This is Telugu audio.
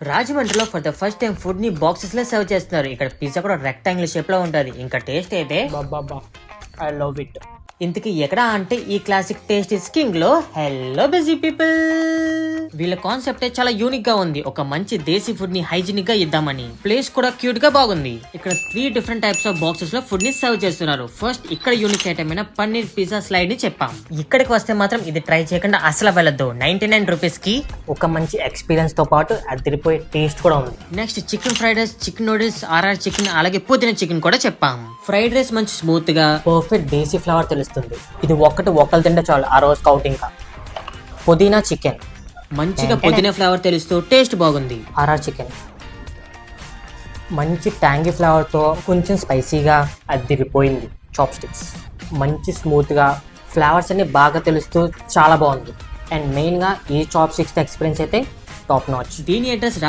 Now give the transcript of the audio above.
రాజమండ్రిలో for the first time food ని బాక్సెస్ లో సర్వ్ చేస్తున్నారు. ఇక్కడ పిజ్జా కూడా రెక్టాంగిల్ షేప్ లో ఉంటది. ఇంకా టేస్ట్ అయితే బాబా ఐ లవ్ ఇట్. ఇంతకీ ఎక్కడ అంటే ఈ క్లాసిక్ టేస్ట్ ఇస్ కింగ్ లో. హెల్లో బిజీ పీపుల్, వీళ్ళ కాన్సెప్ట్ చాలా యూనిక్ గా ఉంది. ఒక మంచి దేశీ ఫుడ్ ని హైజీనిక్ గా ఇద్దామని. ప్లేస్ కూడా క్యూట్ గా బాగుంది. ఇక్కడ 3 డిఫరెంట్ టైప్స్ ఆఫ్ బాక్సెస్ లో ఫుడ్ ని సర్వ్ చేస్తున్నారు. ఫస్ట్ ఇక్కడ యూనిక్ ఐటమ్ అయిన పన్నీర్ పిజ్జా స్లైడ్ ని చెప్పాం. ఇక్కడికి వస్తే మాత్రం ఇది ట్రై చేయకుండా అసలు వెళ్ళొద్దు. 99 రూపీస్ కి ఒక మంచి ఎక్స్పీరియన్స్ తో పాటు అదిరిపోయే టేస్ట్ కూడా ఉంది. Next chicken fried rice, chicken noodles, RR chicken, అలాగే పుదీనా చికెన్ కూడా చెప్పాం. ఫ్రైడ్ రైస్ మంచి స్మూత్ గా పర్ఫెక్ట్ దేశీ ఫ్లేవర్ తెలుస్తుంది. ఇది ఒకళ్ళు తింటే చాలు ఆ రోజు కౌటింగ్. పుదీనా చికెన్ మంచిగా పుదీనా ఫ్లేవర్ తెలుస్తూ టేస్ట్ బాగుంది. ఆర్ఆర్ చికెన్ మంచి ట్యాంగీ ఫ్లేవర్తో కొంచెం స్పైసీగా అదిరిపోయింది. చాప్ స్టిక్స్ మంచి స్మూత్గా ఫ్లేవర్స్ అన్ని బాగా తెలుస్తూ చాలా బాగుంది. అండ్ మెయిన్గా ఈ చాప్ స్టిక్స్ ఎక్స్పీరియన్స్ అయితే టాప్ నాచ్. దీని అడ్రస్